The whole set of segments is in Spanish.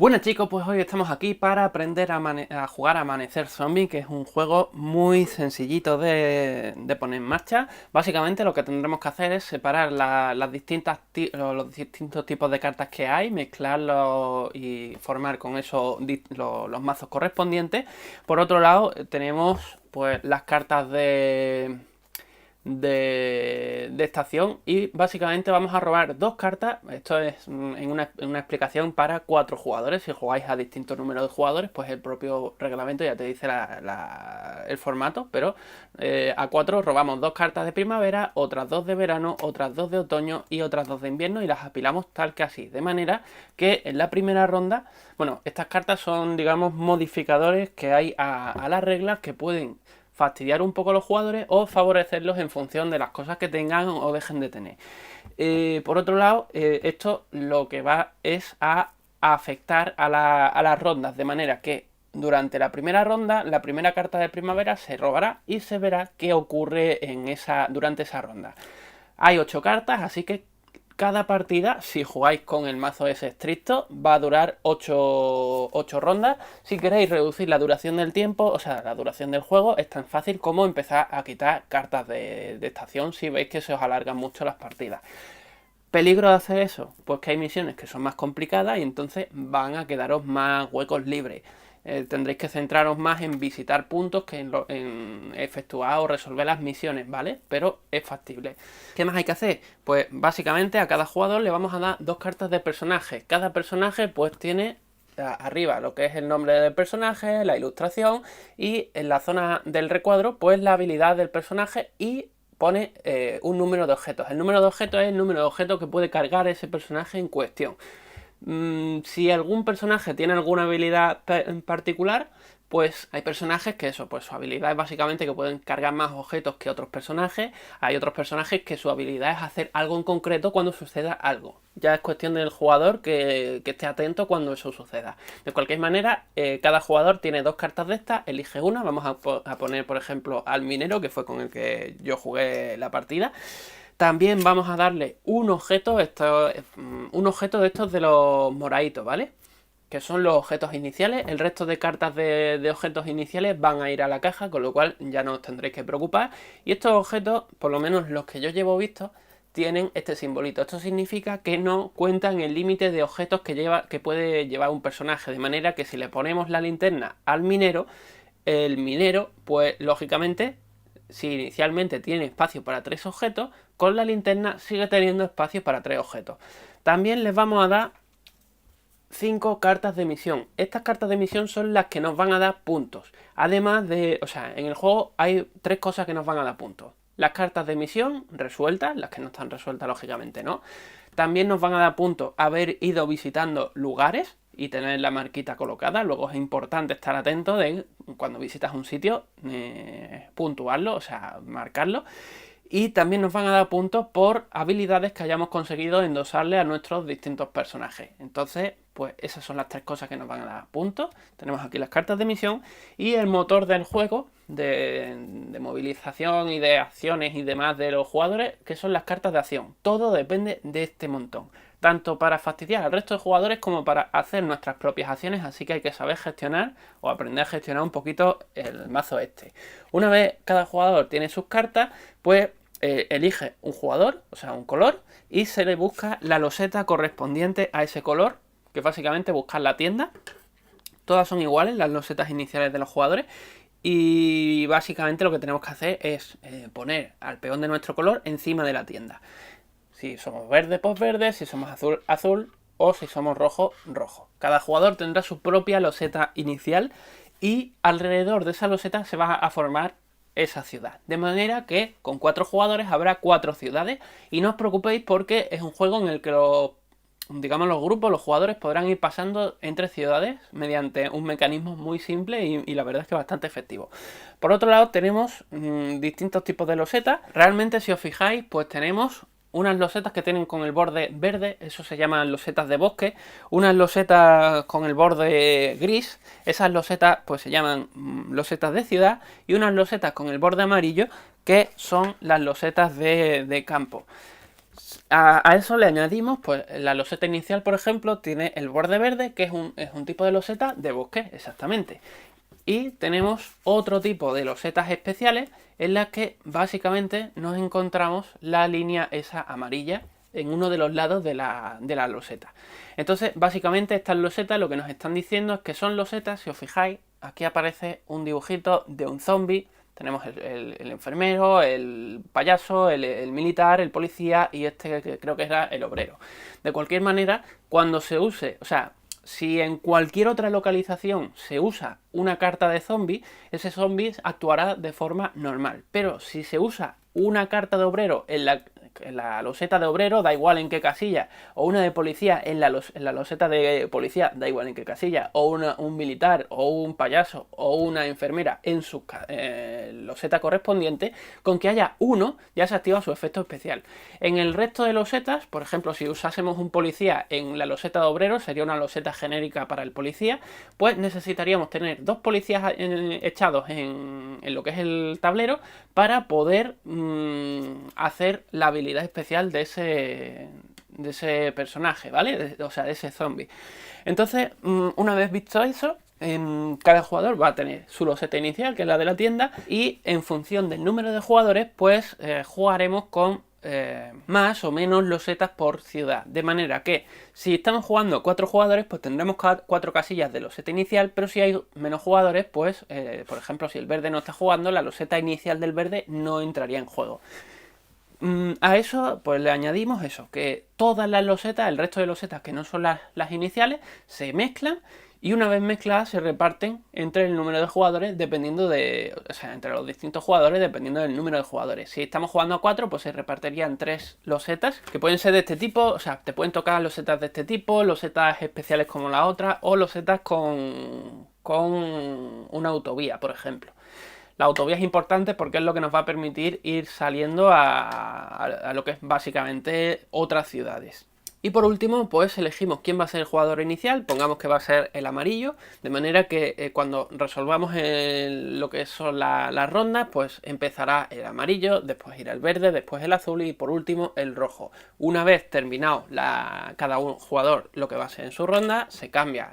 Bueno chicos, pues hoy estamos aquí para aprender a jugar a Amanecer Zombie, que es un juego muy sencillito de poner en marcha. Básicamente lo que tendremos que hacer es separar los distintos tipos de cartas que hay, mezclarlos y formar con eso los mazos correspondientes. Por otro lado, tenemos pues las cartas de estación y básicamente vamos a robar dos cartas. Esto es en una explicación para 4 jugadores. Si jugáis a distintos números de jugadores, pues el propio reglamento ya te dice el formato, pero a 4 robamos dos cartas de primavera, otras dos de verano, otras dos de otoño y otras dos de invierno y las apilamos tal que así, de manera que en la primera ronda, bueno, estas cartas son, digamos, modificadores que hay a las reglas que pueden fastidiar un poco a los jugadores o favorecerlos en función de las cosas que tengan o dejen de tener. Por otro lado, esto lo que va es a afectar a las rondas, de manera que durante la primera ronda, la primera carta de primavera se robará y se verá qué ocurre durante esa ronda. Hay 8 cartas, así que cada partida, si jugáis con el mazo ese estricto, va a durar 8 rondas. Si queréis reducir la duración del tiempo, o sea, la duración del juego, es tan fácil como empezar a quitar cartas de estación si veis que se os alargan mucho las partidas. ¿Peligro de hacer eso? Pues que hay misiones que son más complicadas y entonces van a quedaros más huecos libres. Tendréis que centraros más en visitar puntos que en efectuar o resolver las misiones, ¿vale? Pero es factible. ¿Qué más hay que hacer? Pues básicamente a cada jugador le vamos a dar 2 cartas de personaje. Cada personaje pues tiene arriba lo que es el nombre del personaje, la ilustración y en la zona del recuadro pues la habilidad del personaje y pone un número de objetos. El número de objetos es el número de objetos que puede cargar ese personaje en cuestión. Si algún personaje tiene alguna habilidad en particular, pues hay personajes que eso, pues su habilidad es básicamente que pueden cargar más objetos que otros personajes. Hay otros personajes que su habilidad es hacer algo en concreto cuando suceda algo. Ya es cuestión del jugador que esté atento cuando eso suceda. De cualquier manera, cada jugador tiene 2 cartas de estas, elige una. Vamos a poner, por ejemplo, al minero, que fue con el que yo jugué la partida. También vamos a darle un objeto de estos de los moraditos, ¿vale? Que son los objetos iniciales. El resto de cartas de objetos iniciales van a ir a la caja, con lo cual ya no os tendréis que preocupar. Y estos objetos, por lo menos los que yo llevo vistos, tienen este simbolito. Esto significa que no cuentan el límite de objetos que puede llevar un personaje. De manera que si le ponemos la linterna al minero, el minero, pues lógicamente, si inicialmente tiene espacio para 3 objetos, con la linterna sigue teniendo espacio para 3 objetos. También les vamos a dar 5 cartas de misión. Estas cartas de misión son las que nos van a dar puntos. Además de, o sea, en el juego hay 3 cosas que nos van a dar puntos. Las cartas de misión resueltas, las que no están resueltas lógicamente no. También nos van a dar puntos haber ido visitando lugares y tener la marquita colocada. Luego es importante estar atento de cuando visitas un sitio, puntuarlo, o sea, marcarlo. Y también nos van a dar puntos por habilidades que hayamos conseguido endosarle a nuestros distintos personajes. Entonces, pues esas son las 3 cosas que nos van a dar puntos. Tenemos aquí las cartas de misión y el motor del juego de movilización y de acciones y demás de los jugadores, que son las cartas de acción. Todo depende de este montón, tanto para fastidiar al resto de jugadores como para hacer nuestras propias acciones, así que hay que saber gestionar o aprender a gestionar un poquito el mazo este. Una vez cada jugador tiene sus cartas, pues elige un jugador, o sea un color, y se le busca la loseta correspondiente a ese color, que es básicamente buscar la tienda. Todas son iguales, las losetas iniciales de los jugadores. Y básicamente lo que tenemos que hacer es poner al peón de nuestro color encima de la tienda. Si somos verde, pues verde, si somos azul, azul, o si somos rojo, rojo. Cada jugador tendrá su propia loseta inicial y alrededor de esa loseta se va a formar esa ciudad. De manera que con 4 jugadores habrá 4 ciudades y no os preocupéis porque es un juego en el que los grupos, los jugadores podrán ir pasando entre ciudades mediante un mecanismo muy simple y la verdad es que bastante efectivo. Por otro lado tenemos distintos tipos de losetas. Realmente si os fijáis pues tenemos unas losetas que tienen con el borde verde, eso se llaman losetas de bosque, unas losetas con el borde gris, esas losetas pues se llaman losetas de ciudad, y unas losetas con el borde amarillo que son las losetas de campo. A eso le añadimos, pues la loseta inicial, por ejemplo, tiene el borde verde, que es un tipo de loseta de bosque, exactamente. Y tenemos otro tipo de losetas especiales en las que básicamente nos encontramos la línea esa amarilla en uno de los lados de la loseta. Entonces, básicamente estas losetas lo que nos están diciendo es que son losetas, si os fijáis, aquí aparece un dibujito de un zombie. Tenemos el enfermero, el payaso, el militar, el policía y este que creo que era el obrero. De cualquier manera, cuando se use, o sea, si en cualquier otra localización se usa una carta de zombie, ese zombie actuará de forma normal. Pero si se usa una carta de obrero en la loseta de obrero, da igual en qué casilla, o una de policía en la loseta de policía, da igual en qué casilla, o un militar, o un payaso, o una enfermera en su loseta correspondiente, con que haya uno ya se activa su efecto especial. En el resto de losetas, por ejemplo, si usásemos un policía en la loseta de obrero, sería una loseta genérica para el policía, pues necesitaríamos tener dos policías echados en lo que es el tablero para poder hacer la habilidad especial de ese personaje, ¿vale? O sea, de ese zombie. Entonces, una vez visto eso, cada jugador va a tener su loseta inicial, que es la de la tienda, y en función del número de jugadores, pues jugaremos con más o menos losetas por ciudad. De manera que si estamos jugando 4 jugadores, pues tendremos 4 casillas de loseta inicial, pero si hay menos jugadores, pues por ejemplo, si el verde no está jugando, la loseta inicial del verde no entraría en juego. A eso pues le añadimos eso, que todas las losetas, el resto de losetas que no son las iniciales, se mezclan y una vez mezcladas se reparten entre el número de jugadores dependiendo de, o sea, entre los distintos jugadores dependiendo del número de jugadores. Si estamos jugando a 4, pues se repartirían 3 losetas que pueden ser de este tipo, o sea, te pueden tocar losetas de este tipo, losetas especiales como la otra o losetas con una autovía, por ejemplo. La autovía es importante porque es lo que nos va a permitir ir saliendo a lo que es básicamente otras ciudades. Y por último, pues elegimos quién va a ser el jugador inicial, pongamos que va a ser el amarillo, de manera que cuando resolvamos lo que son las rondas, pues empezará el amarillo, después irá el verde, después el azul y por último el rojo. Una vez terminado cada jugador lo que va a ser en su ronda, se cambia,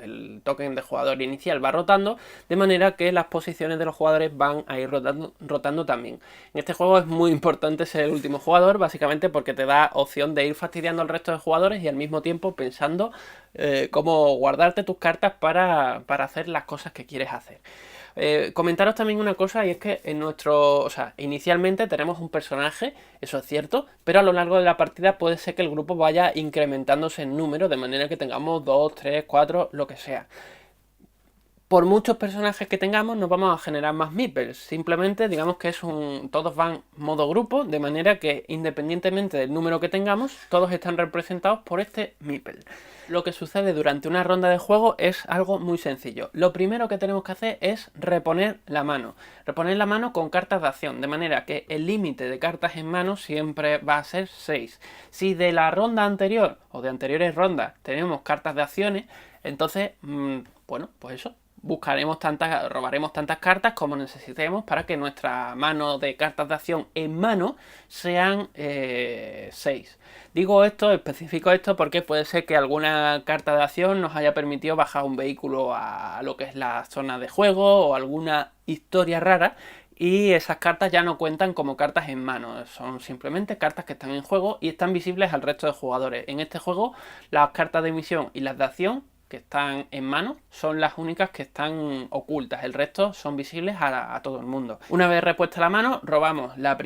el token de jugador inicial va rotando, de manera que las posiciones de los jugadores van a ir rotando también. En este juego es muy importante ser el último jugador, básicamente porque te da opción de ir fastidiando al resto de jugadores y al mismo tiempo pensando cómo guardarte tus cartas para hacer las cosas que quieres hacer. Comentaros también una cosa y es que inicialmente tenemos un personaje, eso es cierto, pero a lo largo de la partida puede ser que el grupo vaya incrementándose en número, de manera que tengamos 2, 3, 4, lo que sea. Por muchos personajes que tengamos nos vamos a generar más meeples. Simplemente digamos que todos van modo grupo, de manera que independientemente del número que tengamos, todos están representados por este meeple. Lo que sucede durante una ronda de juego es algo muy sencillo. Lo primero que tenemos que hacer es reponer la mano. Reponer la mano con cartas de acción, de manera que el límite de cartas en mano siempre va a ser 6. Si de la ronda anterior o de anteriores rondas tenemos cartas de acciones, entonces, bueno, pues eso. Robaremos tantas cartas como necesitemos para que nuestra mano de cartas de acción en mano sean 6. Digo esto, especifico esto porque puede ser que alguna carta de acción nos haya permitido bajar un vehículo a lo que es la zona de juego o alguna historia rara y esas cartas ya no cuentan como cartas en mano, son simplemente cartas que están en juego y están visibles al resto de jugadores. En este juego las cartas de misión y las de acción que están en mano son las únicas que están ocultas, el resto son visibles a todo el mundo. Una vez repuesta la mano, robamos la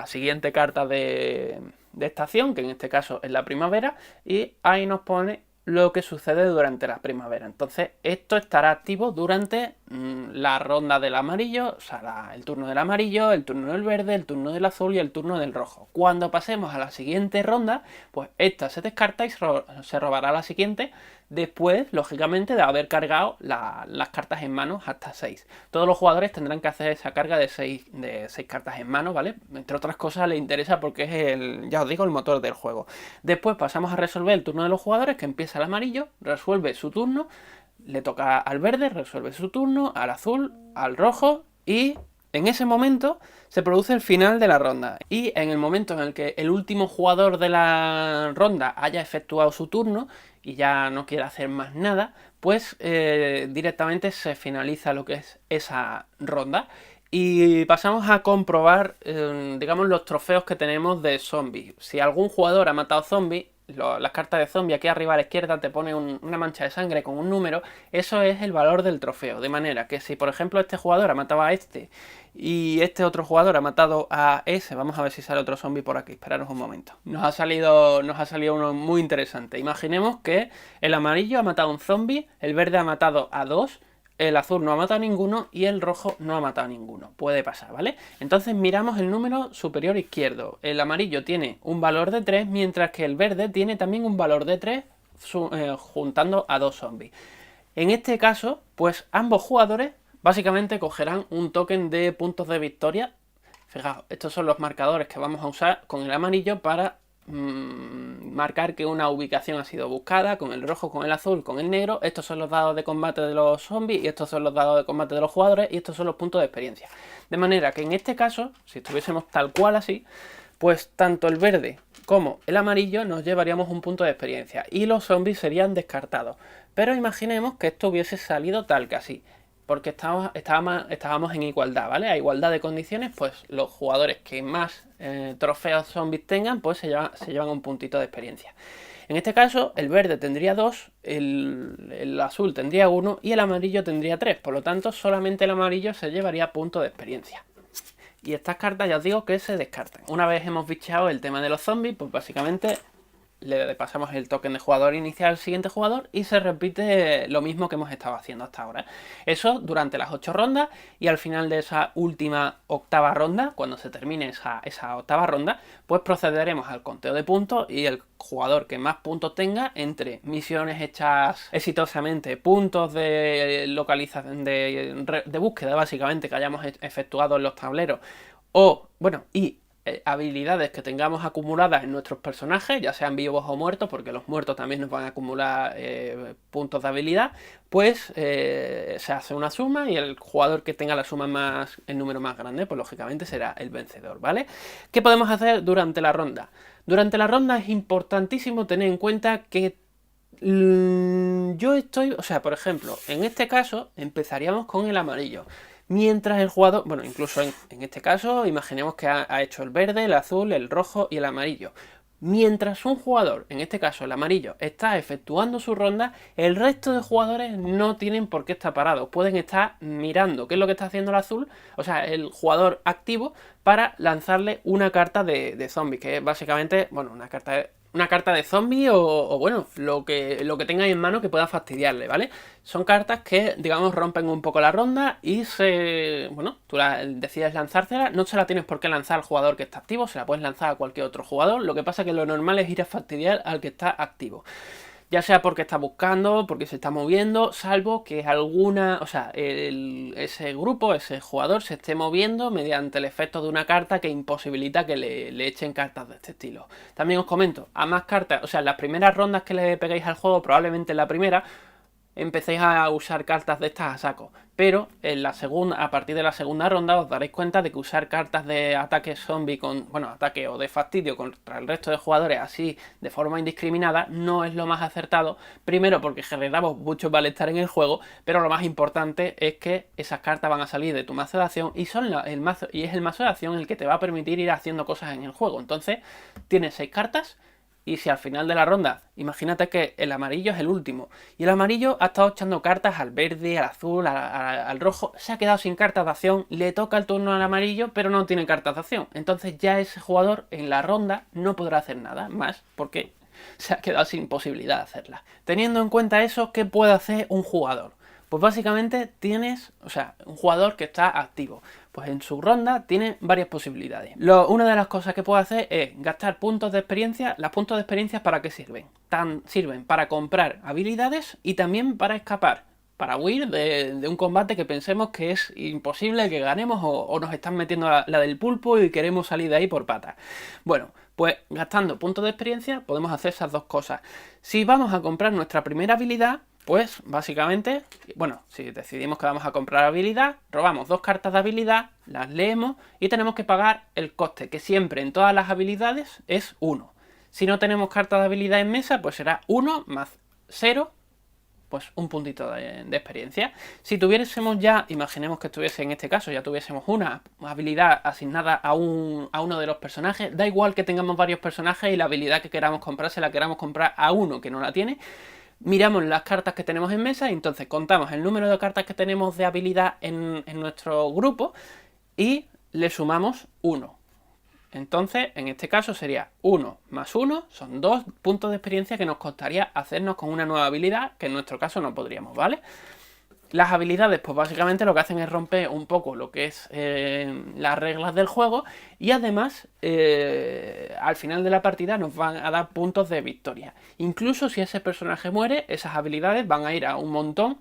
siguiente carta de estación, que en este caso es la primavera, y ahí nos pone lo que sucede durante la primavera. Entonces esto estará activo durante la ronda del amarillo, o sea, el turno del amarillo, el turno del verde, el turno del azul y el turno del rojo. Cuando pasemos a la siguiente ronda, pues esta se descarta y se robará la siguiente después, lógicamente, de haber cargado las cartas en mano hasta 6. Todos los jugadores tendrán que hacer esa carga de 6 cartas en mano, ¿vale? Entre otras cosas les interesa porque es ya os digo, el motor del juego. Después pasamos a resolver el turno de los jugadores, que empieza el amarillo, resuelve su turno, le toca al verde, resuelve su turno, al azul, al rojo y En ese momento se produce el final de la ronda y en el momento en el que el último jugador de la ronda haya efectuado su turno y ya no quiera hacer más nada, pues directamente se finaliza lo que es esa ronda. Y pasamos a comprobar, digamos, los trofeos que tenemos de zombies. Si algún jugador ha matado zombies, las cartas de zombie aquí arriba a la izquierda te pone una mancha de sangre con un número, eso es el valor del trofeo. De manera que si por ejemplo este jugador ha matado a este y este otro jugador ha matado a ese, vamos a ver si sale otro zombie por aquí, esperaros un momento. Nos ha salido uno muy interesante. Imaginemos que el amarillo ha matado a un zombie, el verde ha matado a dos, el azul no ha matado a ninguno y el rojo no ha matado a ninguno. Puede pasar, ¿vale? Entonces miramos el número superior izquierdo. El amarillo tiene un valor de 3, mientras que el verde tiene también un valor de 3 juntando a dos zombies. En este caso, pues ambos jugadores básicamente cogerán un token de puntos de victoria. Fijaos, estos son los marcadores que vamos a usar con el amarillo para marcar que una ubicación ha sido buscada, con el rojo, con el azul, con el negro. Estos son los dados de combate de los zombies y estos son los dados de combate de los jugadores y estos son los puntos de experiencia. De manera que en este caso, si estuviésemos tal cual así, pues tanto el verde como el amarillo nos llevaríamos un punto de experiencia y los zombies serían descartados. Pero imaginemos que esto hubiese salido tal que así, porque estábamos en igualdad, ¿vale? A igualdad de condiciones, pues los jugadores que más trofeos zombies tengan, pues se llevan un puntito de experiencia. En este caso, el verde tendría 2, el azul tendría 1 y el amarillo tendría 3. Por lo tanto, solamente el amarillo se llevaría punto de experiencia. Y estas cartas ya os digo que se descartan. Una vez hemos bicheado el tema de los zombies, pues básicamente le pasamos el token de jugador inicial al siguiente jugador y se repite lo mismo que hemos estado haciendo hasta ahora. Eso durante las 8 rondas y al final de esa última octava ronda, cuando se termine esa octava ronda, pues procederemos al conteo de puntos y el jugador que más puntos tenga entre misiones hechas exitosamente, puntos de localización, de búsqueda básicamente que hayamos efectuado en los tableros o, bueno, y habilidades que tengamos acumuladas en nuestros personajes, ya sean vivos o muertos, porque los muertos también nos van a acumular puntos de habilidad, pues se hace una suma y el jugador que tenga la suma el número más grande, pues lógicamente será el vencedor, ¿vale? ¿Qué podemos hacer durante la ronda? Durante la ronda es importantísimo tener en cuenta que yo estoy, o sea, por ejemplo, en este caso empezaríamos con el amarillo. Mientras el jugador, bueno, incluso en este caso, imaginemos que ha hecho el verde, el azul, el rojo y el amarillo. Mientras un jugador, en este caso el amarillo, está efectuando su ronda, el resto de jugadores no tienen por qué estar parados. Pueden estar mirando qué es lo que está haciendo el azul, o sea, el jugador activo, para lanzarle una carta de zombie, que es básicamente, bueno, una carta de zombie o bueno, lo que tengáis en mano que pueda fastidiarle, ¿vale? Son cartas que, digamos, rompen un poco la ronda y bueno, tú decides lanzársela, no se la tienes por qué lanzar al jugador que está activo, se la puedes lanzar a cualquier otro jugador, lo que pasa es que lo normal es ir a fastidiar al que está activo. Ya sea porque está buscando, porque se está moviendo, salvo que ese grupo, ese jugador se esté moviendo mediante el efecto de una carta que imposibilita que le echen cartas de este estilo. También os comento, a más cartas, o sea, en las primeras rondas que le peguéis al juego, probablemente en la primera, empecéis a usar cartas de estas a saco. Pero en la segunda, a partir de la segunda ronda os daréis cuenta de que usar cartas de ataque zombie ataque o de fastidio contra el resto de jugadores así de forma indiscriminada no es lo más acertado. Primero porque generamos mucho malestar en el juego, pero lo más importante es que esas cartas van a salir de tu mazo de acción y es el mazo de acción el que te va a permitir ir haciendo cosas en el juego. Entonces, tienes 6 cartas. Y si al final de la ronda, imagínate que el amarillo es el último, y el amarillo ha estado echando cartas al verde, al azul, al rojo, se ha quedado sin cartas de acción, le toca el turno al amarillo, pero no tiene cartas de acción. Entonces ya ese jugador en la ronda no podrá hacer nada más, porque se ha quedado sin posibilidad de hacerla. Teniendo en cuenta eso, ¿qué puede hacer un jugador? Pues básicamente tienes, un jugador que está activo. Pues en su ronda tiene varias posibilidades. Una de las cosas que puede hacer es gastar puntos de experiencia. ¿Los puntos de experiencia para qué sirven? Sirven para comprar habilidades y también para escapar. Para huir de un combate que pensemos que es imposible que ganemos o nos están metiendo la del pulpo y queremos salir de ahí por patas. Bueno, pues gastando puntos de experiencia podemos hacer esas dos cosas. Si vamos a comprar nuestra primera habilidad, Pues básicamente, bueno, si decidimos que vamos a comprar habilidad, robamos 2 cartas de habilidad, las leemos y tenemos que pagar el coste, que siempre en todas las habilidades es 1. Si no tenemos cartas de habilidad en mesa, pues será 1 más 0, pues un puntito de experiencia. Si tuviésemos ya, imaginemos que estuviese en este caso, ya tuviésemos una habilidad asignada a uno de los personajes, da igual que tengamos varios personajes y la habilidad que queramos comprar, se la queramos comprar a uno que no la tiene, miramos las cartas que tenemos en mesa y entonces contamos el número de cartas que tenemos de habilidad en nuestro grupo y le sumamos 1. Entonces, en este caso sería 1 más 1, son 2 puntos de experiencia que nos costaría hacernos con una nueva habilidad, que en nuestro caso no podríamos, ¿vale? Las habilidades, pues básicamente lo que hacen es romper un poco lo que es las reglas del juego y además al final de la partida nos van a dar puntos de victoria. Incluso si ese personaje muere, esas habilidades van a ir a un montón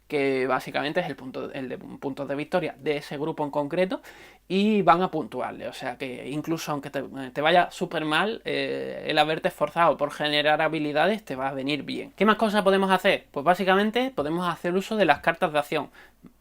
que básicamente es el de puntos de victoria de ese grupo en concreto y van a puntuarle. O sea que incluso aunque te vaya súper mal, el haberte esforzado por generar habilidades te va a venir bien. ¿Qué más cosas podemos hacer? Pues básicamente podemos hacer uso de las cartas de acción.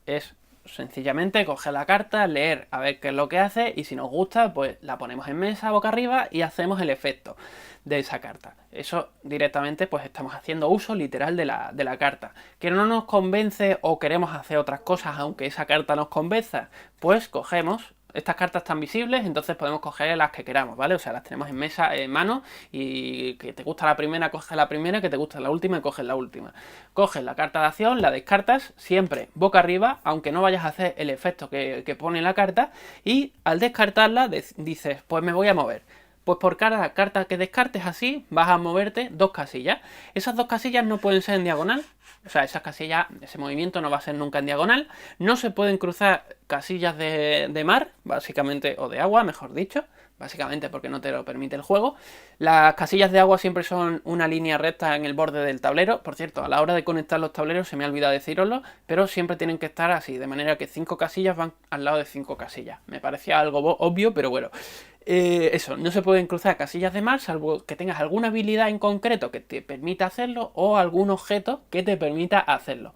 Es sencillamente coger la carta, leer a ver qué es lo que hace y si nos gusta pues la ponemos en mesa boca arriba y hacemos el efecto de esa carta. Eso directamente pues estamos haciendo uso literal de la carta. ¿Que no nos convence o queremos hacer otras cosas aunque esa carta nos convenza? Pues cogemos. Estas cartas están visibles, entonces podemos coger las que queramos, ¿vale? O sea, las tenemos en mesa, en mano, y que te gusta la primera, coges la primera, que te gusta la última, coges la última. Coges la carta de acción, la descartas, siempre boca arriba, aunque no vayas a hacer el efecto que pone la carta, y al descartarla dices, pues me voy a mover. Pues por cada carta que descartes así, vas a moverte 2 casillas. Esas 2 casillas no pueden ser en diagonal. O sea, esas casillas, ese movimiento no va a ser nunca en diagonal. No se pueden cruzar casillas de mar, básicamente, o de agua, mejor dicho. Básicamente porque no te lo permite el juego. Las casillas de agua siempre son una línea recta en el borde del tablero. Por cierto, a la hora de conectar los tableros se me ha olvidado deciroslo, pero siempre tienen que estar así, de manera que 5 casillas van al lado de 5 casillas. Me parecía algo obvio, pero bueno. Eso, no se pueden cruzar casillas de mar salvo que tengas alguna habilidad en concreto que te permita hacerlo o algún objeto que te permita hacerlo.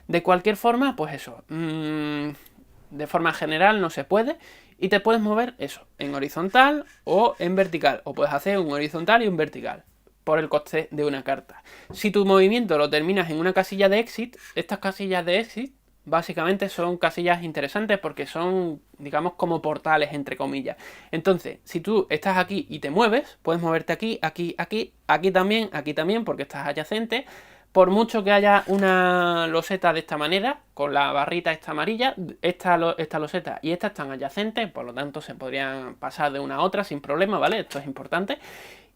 De cualquier forma, pues eso, de forma general no se puede y te puedes mover eso, en horizontal o en vertical, o puedes hacer un horizontal y un vertical por el coste de una carta. Si tu movimiento lo terminas en una casilla de exit, estas casillas de exit básicamente son casillas interesantes porque son, digamos, como portales, entre comillas. Entonces, si tú estás aquí y te mueves, puedes moverte aquí, aquí, aquí, aquí también, porque estás adyacente. Por mucho que haya una loseta de esta manera, con la barrita esta amarilla, esta loseta y esta están adyacentes, por lo tanto se podrían pasar de una a otra sin problema, ¿vale? Esto es importante.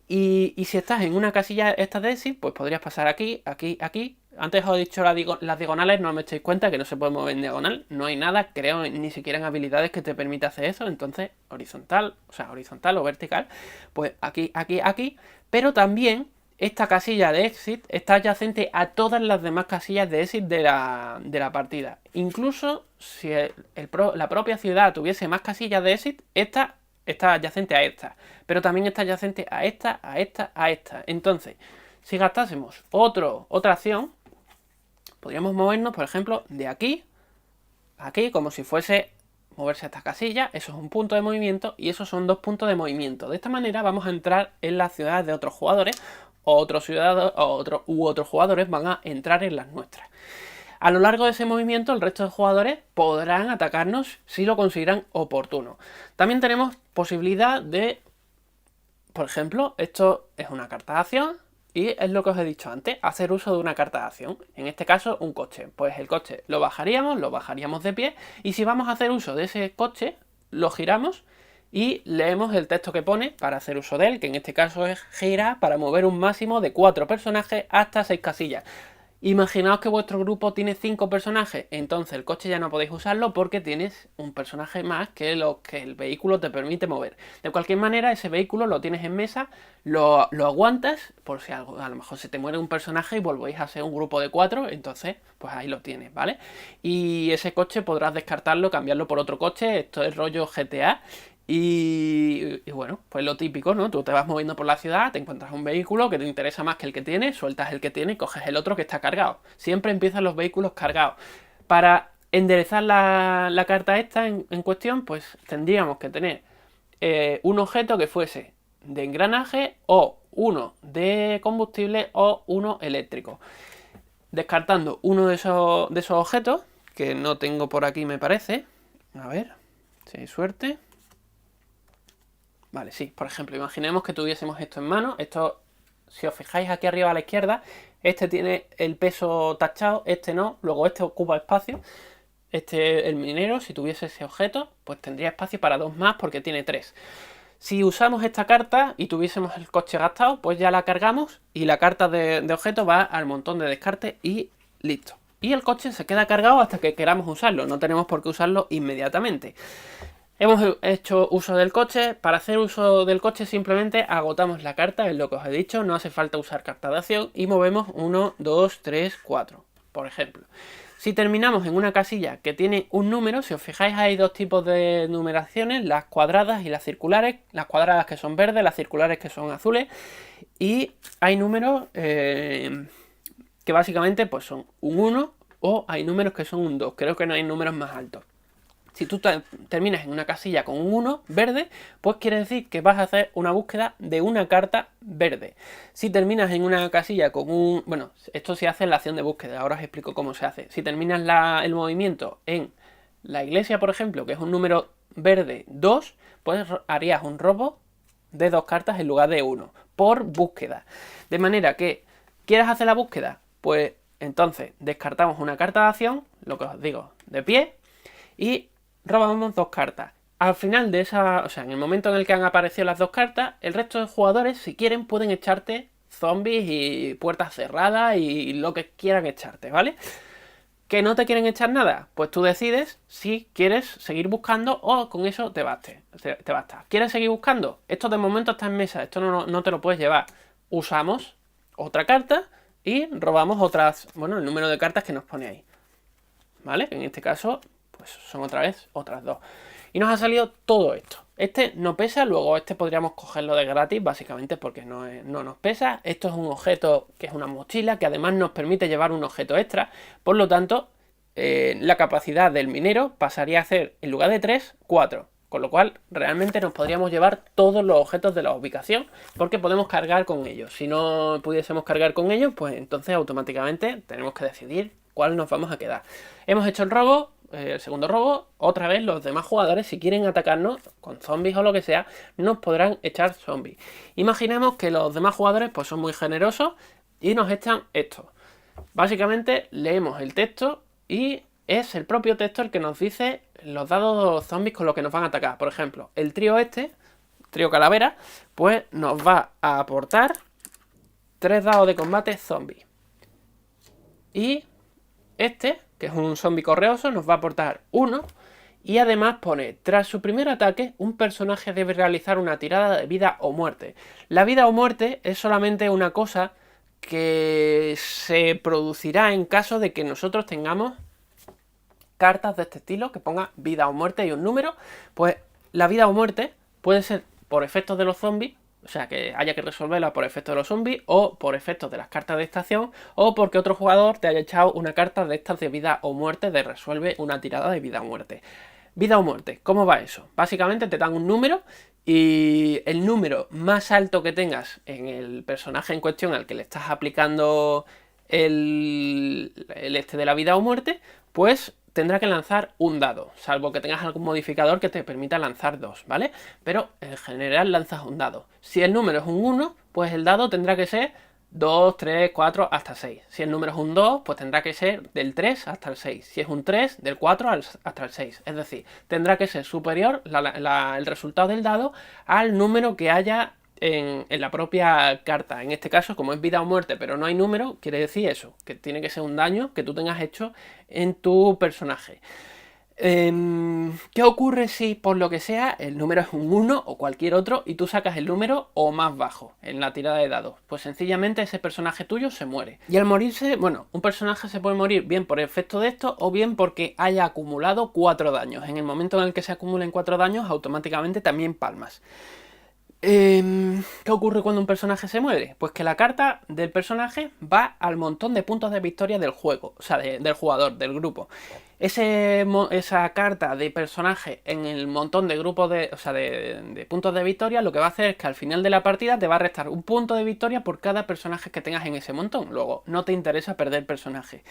Y si estás en una casilla esta de exit, pues podrías pasar aquí, aquí, aquí. Antes os he dicho las diagonales, no me echéis cuenta que no se puede mover en diagonal. No hay nada, creo, ni siquiera en habilidades que te permita hacer eso. Entonces, horizontal, o sea, horizontal o vertical, pues aquí, aquí, aquí. Pero también esta casilla de exit está adyacente a todas las demás casillas de exit de la partida. Incluso si la propia ciudad tuviese más casillas de exit, esta está adyacente a esta, pero también está adyacente a esta, a esta, a esta. Entonces, si gastásemos otra acción, podríamos movernos, por ejemplo, de aquí a aquí, como si fuese moverse a esta casilla. Eso es un punto de movimiento y esos son 2 puntos de movimiento. De esta manera vamos a entrar en las ciudades de otros jugadores o otros jugadores van a entrar en las nuestras. A lo largo de ese movimiento, el resto de jugadores podrán atacarnos si lo consideran oportuno. También tenemos posibilidad de, por ejemplo, esto es una carta de acción y es lo que os he dicho antes, hacer uso de una carta de acción. En este caso, un coche. Pues el coche lo bajaríamos de pie y si vamos a hacer uso de ese coche, lo giramos y leemos el texto que pone para hacer uso de él, que en este caso es gira para mover un máximo de 4 personajes hasta 6 casillas. Imaginaos que vuestro grupo tiene 5 personajes, entonces el coche ya no podéis usarlo porque tienes un personaje más que lo que el vehículo te permite mover. De cualquier manera, ese vehículo lo tienes en mesa, lo aguantas, por si algo, a lo mejor se te muere un personaje y volvéis a ser un grupo de 4, entonces pues ahí lo tienes, ¿vale? Y ese coche podrás descartarlo, cambiarlo por otro coche, esto es rollo GTA. Y bueno, pues lo típico, ¿no? Tú te vas moviendo por la ciudad, te encuentras un vehículo que te interesa más que el que tienes, sueltas el que tienes y coges el otro que está cargado. Siempre empiezan los vehículos cargados. Para enderezar la carta esta en cuestión, pues tendríamos que tener un objeto que fuese de engranaje o uno de combustible o uno eléctrico. Descartando uno de esos objetos, que no tengo por aquí me parece. A ver, si hay suerte. Vale, sí, por ejemplo, imaginemos que tuviésemos esto en mano. Esto, si os fijáis aquí arriba a la izquierda, este tiene el peso tachado, este no, luego este ocupa espacio. Este, el minero, si tuviese ese objeto, pues tendría espacio para dos más porque tiene tres. Si usamos esta carta y tuviésemos el coche gastado, pues ya la cargamos y la carta de objeto va al montón de descarte y listo. Y el coche se queda cargado hasta que queramos usarlo, no tenemos por qué usarlo inmediatamente. Hemos hecho uso del coche. Para hacer uso del coche simplemente agotamos la carta, es lo que os he dicho, no hace falta usar carta de acción y movemos 1, 2, 3, 4, por ejemplo. Si terminamos en una casilla que tiene un número, si os fijáis hay dos tipos de numeraciones, las cuadradas y las circulares, las cuadradas que son verdes, las circulares que son azules, y hay números que básicamente pues son un 1 o hay números que son un 2, creo que no hay números más altos. Si tú terminas en una casilla con un 1 verde, pues quiere decir que vas a hacer una búsqueda de una carta verde. Si terminas en una casilla con un... Bueno, esto se hace en la acción de búsqueda, ahora os explico cómo se hace. Si terminas el movimiento en la iglesia, por ejemplo, que es un número verde 2, pues harías un robo de 2 cartas en lugar de 1, por búsqueda. De manera que, ¿quieres hacer la búsqueda? Pues entonces descartamos una carta de acción, lo que os digo, de pie, y robamos 2 cartas. Al final de esa, o sea, en el momento en el que han aparecido las 2 cartas, el resto de jugadores, si quieren, pueden echarte zombies y puertas cerradas y lo que quieran echarte, ¿vale? ¿Que no te quieren echar nada? Pues tú decides si quieres seguir buscando o con eso te basta. ¿Quieres seguir buscando? Esto de momento está en mesa, esto no te lo puedes llevar. Usamos otra carta y robamos otras, bueno, el número de cartas que nos pone ahí, ¿vale? En este caso pues son otra vez otras 2. Y nos ha salido todo esto. Este no pesa, luego este podríamos cogerlo de gratis, básicamente porque no nos pesa. Esto es un objeto que es una mochila, que además nos permite llevar un objeto extra. Por lo tanto, la capacidad del minero pasaría a ser, en lugar de 3, 4. Con lo cual, realmente nos podríamos llevar todos los objetos de la ubicación, porque podemos cargar con ellos. Si no pudiésemos cargar con ellos, pues entonces automáticamente tenemos que decidir cuál nos vamos a quedar. Hemos hecho el robo. El segundo robo, otra vez los demás jugadores, si quieren atacarnos con zombies o lo que sea, nos podrán echar zombies. Imaginemos que los demás jugadores pues son muy generosos y nos echan esto. Básicamente leemos el texto y es el propio texto el que nos dice los dados zombies con los que nos van a atacar. Por ejemplo, el trío trío calavera, pues nos va a aportar 3 dados de combate zombies. Y este, que es un zombie correoso, nos va a aportar 1. Y además pone, tras su primer ataque, un personaje debe realizar una tirada de vida o muerte. La vida o muerte es solamente una cosa que se producirá en caso de que nosotros tengamos cartas de este estilo, que ponga vida o muerte y un número. Pues la vida o muerte puede ser por efectos de los zombies, o sea, que haya que resolverla por efectos de los zombies, o por efectos de las cartas de estación, o porque otro jugador te haya echado una carta de estas de vida o muerte, de resuelve una tirada de vida o muerte. Vida o muerte, ¿cómo va eso? Básicamente te dan un número y el número más alto que tengas en el personaje en cuestión al que le estás aplicando el este de la vida o muerte, pues tendrá que lanzar un dado, salvo que tengas algún modificador que te permita lanzar 2, ¿vale? Pero en general lanzas un dado. Si el número es un 1, pues el dado tendrá que ser 2, 3, 4, hasta 6. Si el número es un 2, pues tendrá que ser del 3 hasta el 6. Si es un 3, del 4 hasta el 6. Es decir, tendrá que ser superior el resultado del dado al número que haya en la propia carta. En este caso, como es vida o muerte, pero no hay número, quiere decir eso, que tiene que ser un daño que tú tengas hecho en tu personaje. ¿Qué ocurre si, por lo que sea, el número es un 1 o cualquier otro y tú sacas el número o más bajo en la tirada de dados? Pues sencillamente ese personaje tuyo se muere. Y al morirse, bueno, un personaje se puede morir bien por efecto de esto o bien porque haya acumulado 4 daños. En el momento en el que se acumulen 4 daños, automáticamente también palmas. ¿Qué ocurre cuando un personaje se muere? Pues que la carta del personaje va al montón de puntos de victoria del juego, o sea, del jugador, del grupo. Esa carta de personaje en el montón de grupos de puntos de victoria, lo que va a hacer es que al final de la partida te va a restar un punto de victoria por cada personaje que tengas en ese montón. Luego, no te interesa perder personaje.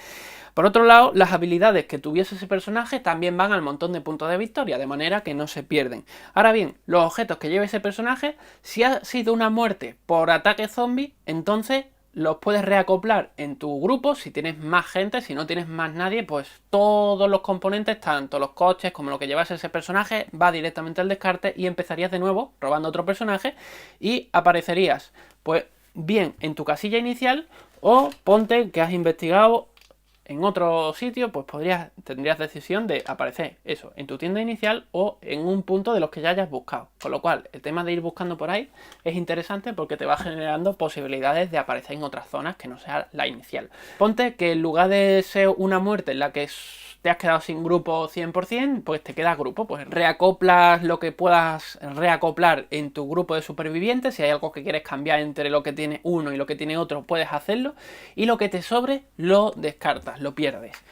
Por otro lado, las habilidades que tuviese ese personaje también van al montón de puntos de victoria, de manera que no se pierden. Ahora bien, los objetos que lleve ese personaje, si ha sido una muerte por ataque zombie, entonces los puedes reacoplar en tu grupo si tienes más gente. Si no tienes más nadie, pues todos los componentes, tanto los coches como lo que llevas ese personaje, va directamente al descarte y empezarías de nuevo robando otro personaje y aparecerías pues bien en tu casilla inicial, o ponte que has investigado en otro sitio, pues tendrías decisión de aparecer eso en tu tienda inicial o en un punto de los que ya hayas buscado. Con lo cual, el tema de ir buscando por ahí es interesante porque te va generando posibilidades de aparecer en otras zonas que no sea la inicial. Ponte que en lugar de ser una muerte en la que te has quedado sin grupo 100%, pues te queda grupo, pues reacoplas lo que puedas reacoplar en tu grupo de supervivientes. Si hay algo que quieres cambiar entre lo que tiene uno y lo que tiene otro, puedes hacerlo, y lo que te sobre lo descartas, lo pierdes.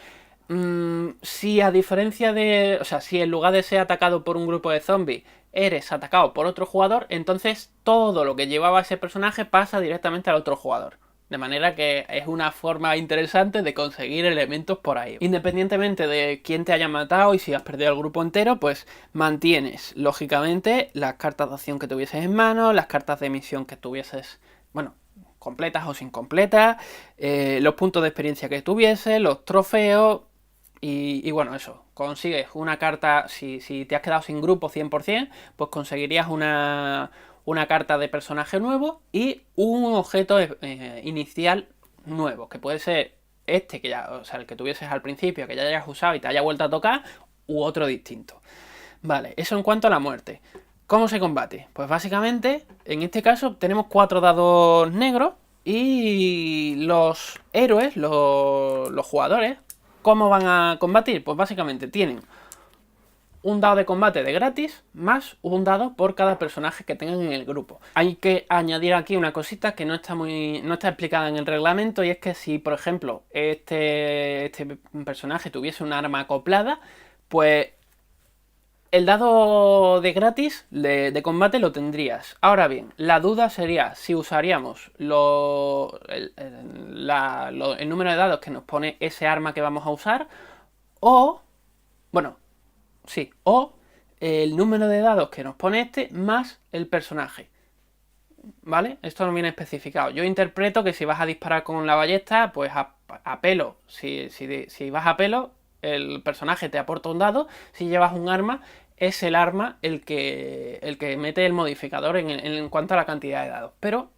Si a diferencia de, o sea, si en lugar de ser atacado por un grupo de zombies eres atacado por otro jugador, entonces todo lo que llevaba ese personaje pasa directamente al otro jugador. De manera que es una forma interesante de conseguir elementos por ahí. Independientemente de quién te haya matado y si has perdido el grupo entero, pues mantienes, lógicamente, las cartas de acción que tuvieses en mano, las cartas de misión que tuvieses, bueno, completas o sin completas, los puntos de experiencia que tuvieses, los trofeos. Y bueno, eso, consigues una carta, si te has quedado sin grupo 100%, pues conseguirías una carta de personaje nuevo y un objeto inicial nuevo, que puede ser este, que ya, o sea, el que tuvieses al principio, que ya hayas usado y te haya vuelto a tocar, u otro distinto. Vale, eso en cuanto a la muerte. ¿Cómo se combate? Pues básicamente, en este caso, tenemos 4 dados negros y los héroes, los jugadores, ¿cómo van a combatir? Pues básicamente tienen un dado de combate de gratis más un dado por cada personaje que tengan en el grupo. Hay que añadir aquí una cosita que no está explicada en el reglamento, y es que si, por ejemplo, este personaje tuviese un arma acoplada, pues el dado de gratis de combate lo tendrías. Ahora bien, la duda sería si usaríamos el número de dados que nos pone ese arma que vamos a usar, o, bueno, sí, o el número de dados que nos pone este más el personaje. ¿Vale? Esto no viene especificado. Yo interpreto que si vas a disparar con la ballesta, pues a pelo. Si vas a pelo, el personaje te aporta un dado. Si llevas un arma, es el arma el que mete el modificador en cuanto a la cantidad de dados. Pero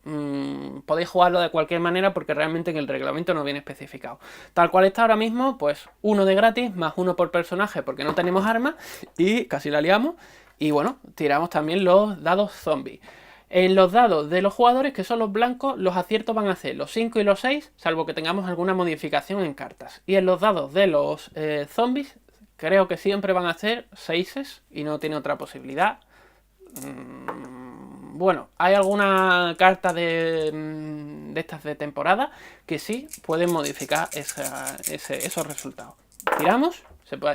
podéis jugarlo de cualquier manera porque realmente en el reglamento no viene especificado. Tal cual está ahora mismo, pues uno de gratis más uno por personaje porque no tenemos armas y casi la liamos. Y bueno, tiramos también los dados zombies. En los dados de los jugadores, que son los blancos, los aciertos van a ser los 5 y los 6, salvo que tengamos alguna modificación en cartas. Y en los dados de los zombies, creo que siempre van a ser 6 y no tiene otra posibilidad. Bueno, hay alguna carta de estas de temporada que sí pueden modificar esos resultados. Tiramos,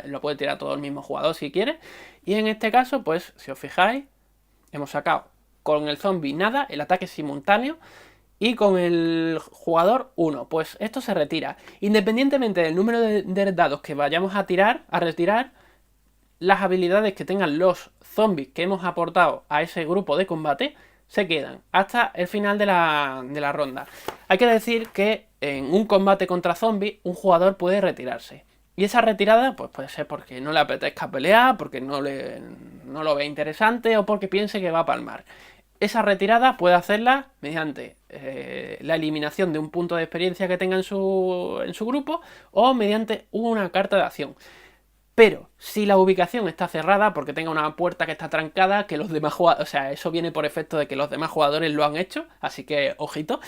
lo puede tirar todo el mismo jugador si quiere. Y en este caso, pues si os fijáis, hemos sacado con el zombie nada, el ataque simultáneo, y con el jugador 1. Pues esto se retira. Independientemente del número de dados que vayamos a retirar, las habilidades que tengan los zombies que hemos aportado a ese grupo de combate se quedan hasta el final de la ronda. Hay que decir que en un combate contra zombies, un jugador puede retirarse. Y esa retirada pues puede ser porque no le apetezca pelear, porque no lo ve interesante o porque piense que va a palmar. Esa retirada puede hacerla mediante la eliminación de un punto de experiencia que tenga en su grupo o mediante una carta de acción. Pero si la ubicación está cerrada porque tenga una puerta que está trancada, que los demás jugadores, o sea, eso viene por efecto de que los demás jugadores lo han hecho, así que ojito,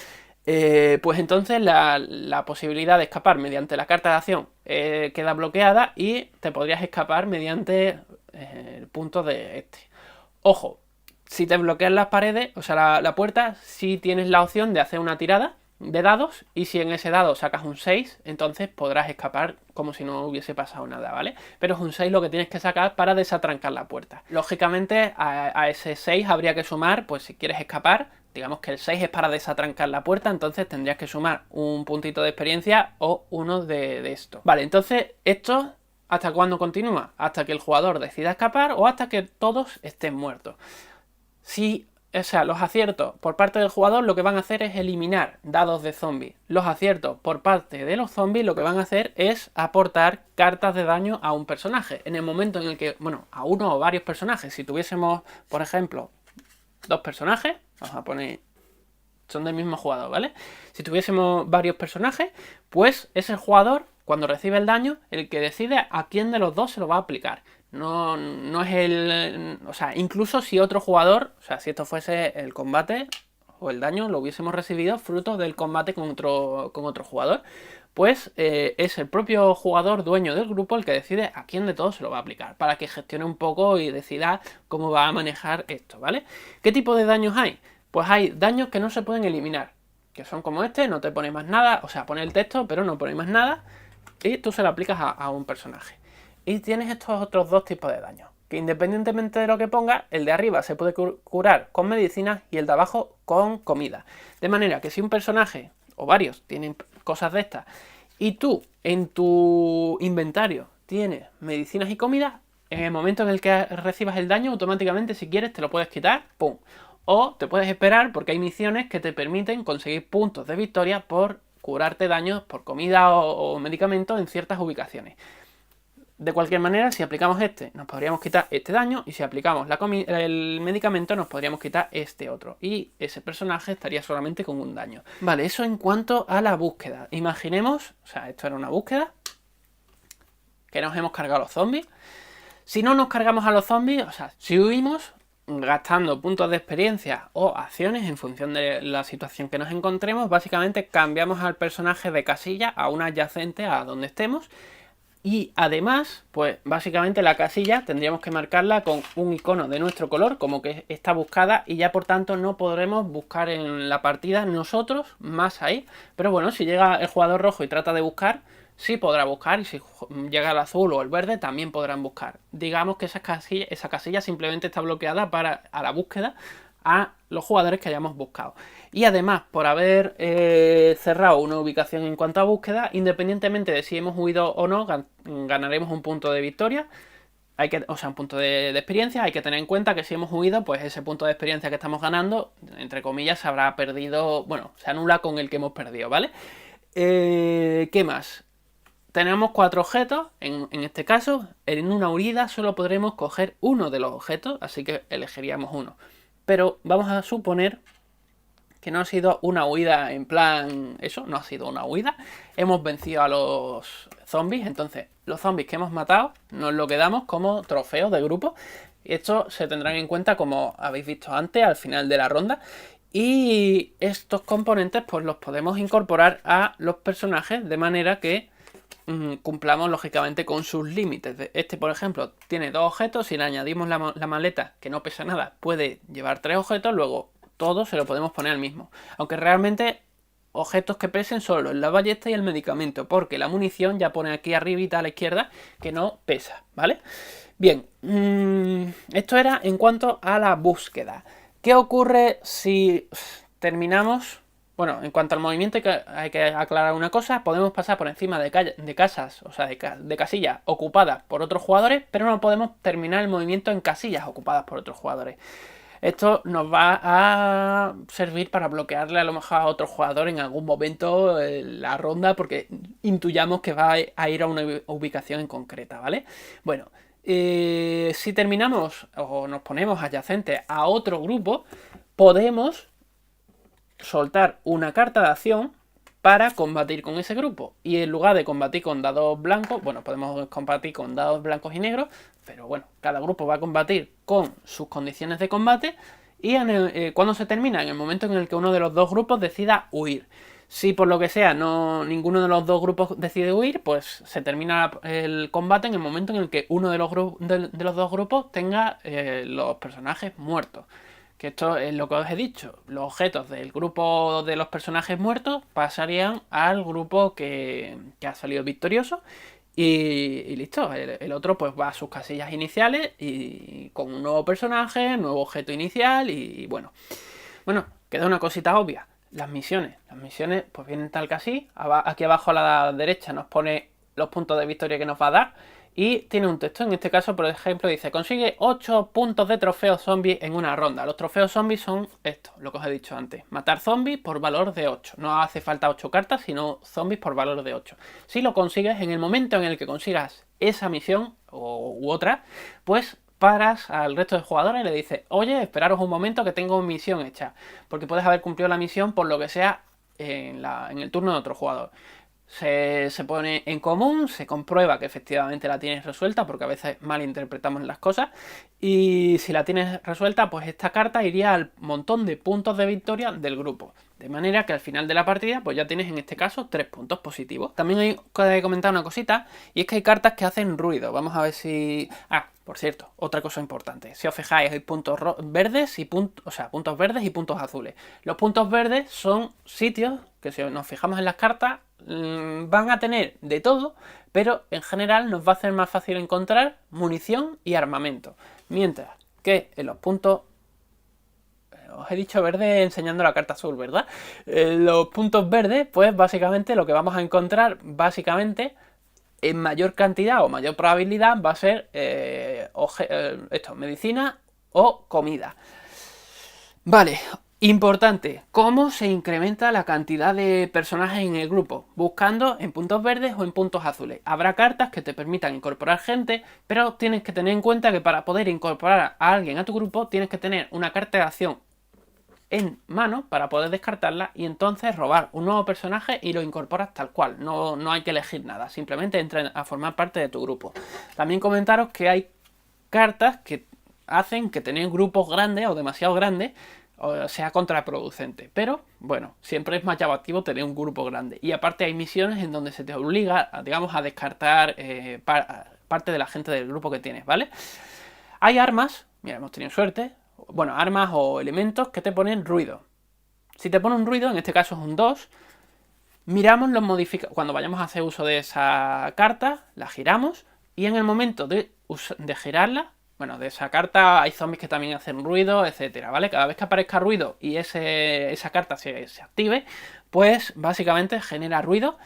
pues entonces la posibilidad de escapar mediante la carta de acción queda bloqueada y te podrías escapar mediante el punto de este. Ojo, si te bloquean las paredes, o sea, la puerta, sí tienes la opción de hacer una tirada de dados y si en ese dado sacas un 6, entonces podrás escapar como si no hubiese pasado nada, ¿vale? Pero es un 6 lo que tienes que sacar para desatrancar la puerta. Lógicamente a ese 6 habría que sumar, pues si quieres escapar, digamos que el 6 es para desatrancar la puerta, entonces tendrías que sumar un puntito de experiencia o uno de esto. Vale, entonces esto, ¿hasta cuándo continúa? Hasta que el jugador decida escapar o hasta que todos estén muertos. Si, o sea, los aciertos por parte del jugador lo que van a hacer es eliminar dados de zombies. Los aciertos por parte de los zombies lo que van a hacer es aportar cartas de daño a un personaje. En el momento en el que, bueno, a uno o varios personajes, si tuviésemos, por ejemplo, 2 personajes, vamos a poner, son del mismo jugador, ¿vale? Si tuviésemos varios personajes, pues es el jugador, cuando recibe el daño, el que decide a quién de los dos se lo va a aplicar. No es el... O sea, incluso si otro jugador, o sea, si esto fuese el combate o el daño, lo hubiésemos recibido fruto del combate con otro jugador, pues es el propio jugador dueño del grupo el que decide a quién de todos se lo va a aplicar, para que gestione un poco y decida cómo va a manejar esto, ¿vale? ¿Qué tipo de daños hay? Pues hay daños que no se pueden eliminar, que son como este, no te pone más nada, o sea, pone el texto, pero no pone más nada, y tú se lo aplicas a un personaje. Y tienes estos otros 2 tipos de daños, que independientemente de lo que ponga, el de arriba se puede curar con medicinas y el de abajo con comida. De manera que si un personaje, o varios, tienen cosas de estas, y tú en tu inventario tienes medicinas y comida, en el momento en el que recibas el daño, automáticamente si quieres te lo puedes quitar, ¡pum! O te puedes esperar porque hay misiones que te permiten conseguir puntos de victoria por curarte daños por comida o medicamentos en ciertas ubicaciones. De cualquier manera, si aplicamos este, nos podríamos quitar este daño, y si aplicamos el medicamento, nos podríamos quitar este otro. Y ese personaje estaría solamente con un daño. Vale, eso en cuanto a la búsqueda. Imaginemos, o sea, esto era una búsqueda, que nos hemos cargado a los zombies. Si no nos cargamos a los zombies, o sea, si huimos gastando puntos de experiencia o acciones en función de la situación que nos encontremos, básicamente cambiamos al personaje de casilla a una adyacente a donde estemos. Y además, pues básicamente la casilla tendríamos que marcarla con un icono de nuestro color, como que está buscada, y ya por tanto no podremos buscar en la partida nosotros más ahí. Pero bueno, si llega el jugador rojo y trata de buscar, sí podrá buscar, y si llega el azul o el verde también podrán buscar. Digamos que esa casilla simplemente está bloqueada a la búsqueda a los jugadores que hayamos buscado. Y además, por haber cerrado una ubicación en cuanto a búsqueda, independientemente de si hemos huido o no, ganaremos un punto de victoria, o sea, un punto de experiencia. Hay que tener en cuenta que si hemos huido, pues ese punto de experiencia que estamos ganando, entre comillas, se habrá perdido, bueno, se anula con el que hemos perdido, ¿vale? ¿Qué más? Tenemos 4 objetos, en este caso, en una huida solo podremos coger uno de los objetos, así que elegiríamos uno. Pero vamos a suponer que no ha sido una huida en plan... Eso, no ha sido una huida. Hemos vencido a los zombies, entonces los zombies que hemos matado nos lo quedamos como trofeo de grupo. Y esto se tendrán en cuenta, como habéis visto antes, al final de la ronda. Y estos componentes pues los podemos incorporar a los personajes de manera que cumplamos lógicamente con sus límites. Este, por ejemplo, tiene 2 objetos. Si le añadimos la maleta, que no pesa nada, puede llevar 3 objetos. Luego todo se lo podemos poner al mismo. Aunque realmente objetos que pesen solo la ballesta y el medicamento, porque la munición ya pone aquí arribita a la izquierda que no pesa, ¿vale? Bien, esto era en cuanto a la búsqueda. ¿Qué ocurre si terminamos? Bueno, en cuanto al movimiento hay que aclarar una cosa. Podemos pasar por encima de casas, o sea, de casillas ocupadas por otros jugadores, pero no podemos terminar el movimiento en casillas ocupadas por otros jugadores. Esto nos va a servir para bloquearle a lo mejor a otro jugador en algún momento la ronda, porque intuyamos que va a ir a una ubicación en concreta, ¿vale? Bueno, si terminamos o nos ponemos adyacentes a otro grupo, podemos soltar una carta de acción para combatir con ese grupo. Y en lugar de combatir con dados blancos, bueno, podemos combatir con dados blancos y negros, pero bueno, cada grupo va a combatir con sus condiciones de combate y cuando se termina, en el momento en el que uno de los dos grupos decida huir. Si por lo que sea ninguno de los dos grupos decide huir, pues se termina el combate en el momento en el que uno de los dos grupos tenga los personajes muertos. Que esto es lo que os he dicho. Los objetos del grupo de los personajes muertos pasarían al grupo que ha salido victorioso. Y listo, el otro pues va a sus casillas iniciales y con un nuevo personaje, nuevo objeto inicial y bueno. Bueno, queda una cosita obvia. Las misiones pues vienen tal que así. Aquí abajo a la derecha nos pone los puntos de victoria que nos va a dar. Y tiene un texto, en este caso por ejemplo dice: consigue 8 puntos de trofeos zombies en una ronda. Los trofeos zombies son esto, lo que os he dicho antes: matar zombies por valor de 8. No hace falta 8 cartas, sino zombies por valor de 8. Si lo consigues, en el momento en el que consigas esa misión u otra, pues paras al resto de jugadores y le dices: oye, esperaros un momento que tengo misión hecha. Porque puedes haber cumplido la misión por lo que sea en el turno de otro jugador. Se pone en común, se comprueba que efectivamente la tienes resuelta, porque a veces malinterpretamos las cosas, y si la tienes resuelta, pues esta carta iría al montón de puntos de victoria del grupo, de manera que al final de la partida pues ya tienes en este caso 3 puntos positivos. También hay que comentar una cosita, y es que hay cartas que hacen ruido. Vamos a ver si... por cierto, otra cosa importante: si os fijáis, hay puntos verdes y puntos verdes y puntos azules. Los puntos verdes son sitios que, si nos fijamos en las cartas, van a tener de todo, pero en general nos va a hacer más fácil encontrar munición y armamento. Mientras que en los puntos... Os he dicho verde enseñando la carta azul, ¿verdad? Los puntos verdes, pues básicamente lo que vamos a encontrar, básicamente, en mayor cantidad o mayor probabilidad, va a ser medicina o comida. Vale, importante: ¿cómo se incrementa la cantidad de personajes en el grupo? Buscando en puntos verdes o en puntos azules. Habrá cartas que te permitan incorporar gente, pero tienes que tener en cuenta que para poder incorporar a alguien a tu grupo tienes que tener una carta de acción en mano para poder descartarla y entonces robar un nuevo personaje y lo incorporas tal cual. No hay que elegir nada, simplemente entra a formar parte de tu grupo. También comentaros que hay cartas que hacen que tener grupos grandes o demasiado grandes sea contraproducente, pero bueno, siempre es más llamativo tener un grupo grande. Y aparte hay misiones en donde se te obliga, digamos, a descartar parte de la gente del grupo que tienes, ¿vale? Hay armas, mira, hemos tenido suerte, bueno, armas o elementos que te ponen ruido. Si te pone un ruido, en este caso es un 2, miramos los modificadores. Cuando vayamos a hacer uso de esa carta, la giramos y en el momento de girarla, bueno, de esa carta hay zombies que también hacen ruido, etcétera, ¿vale? Cada vez que aparezca ruido y esa carta se active, pues básicamente genera ruido.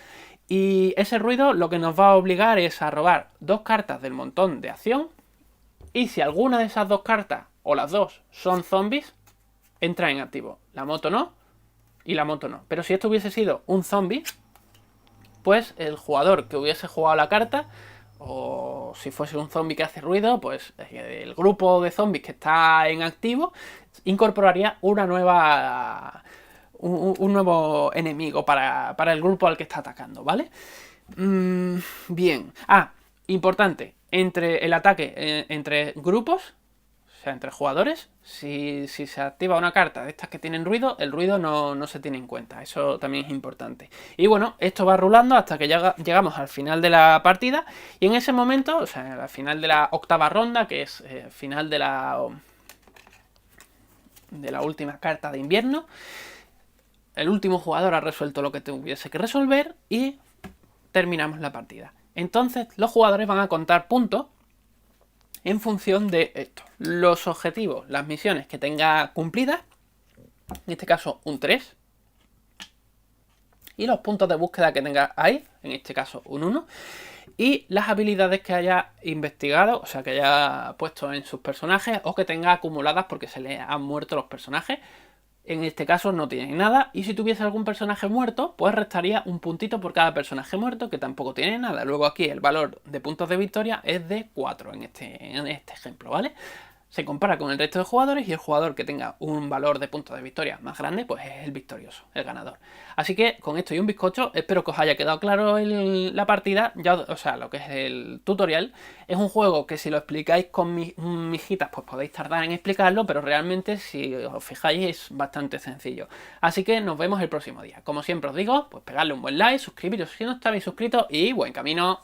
Y ese ruido lo que nos va a obligar es a robar 2 cartas del montón de acción. Y si alguna de esas 2 cartas, o las 2, son zombies, entra en activo. La moto no, y la moto no. Pero si esto hubiese sido un zombie, pues el jugador que hubiese jugado la carta, o si fuese un zombie que hace ruido, pues el grupo de zombies que está en activo incorporaría un nuevo enemigo para el grupo al que está atacando, ¿vale? Bien. Importante: entre el ataque entre grupos, o sea, entre jugadores, si se activa una carta de estas que tienen ruido, el ruido no se tiene en cuenta. Eso también es importante. Y bueno, esto va rulando hasta que llegamos al final de la partida. Y en ese momento, o sea, al final de la 8ª ronda, que es final de la última carta de invierno, el último jugador ha resuelto lo que tuviese que resolver y terminamos la partida. Entonces los jugadores van a contar puntos en función de esto: los objetivos, las misiones que tenga cumplidas, en este caso un 3, y los puntos de búsqueda que tenga ahí, en este caso un 1, y las habilidades que haya investigado, o sea, que haya puesto en sus personajes o que tenga acumuladas porque se le han muerto los personajes. En este caso no tiene nada, y si tuviese algún personaje muerto, pues restaría un puntito por cada personaje muerto, que tampoco tiene nada. Luego aquí el valor de puntos de victoria es de 4 en este ejemplo, ¿vale? se compara con el resto de jugadores y el jugador que tenga un valor de puntos de victoria más grande, pues es el victorioso, el ganador. Así que con esto y un bizcocho, espero que os haya quedado claro la partida, ya, o sea, lo que es el tutorial. Es un juego que si lo explicáis con mijitas, pues podéis tardar en explicarlo, pero realmente si os fijáis es bastante sencillo. Así que nos vemos el próximo día. Como siempre os digo, pues pegadle un buen like, suscribiros si no estáis suscritos y buen camino.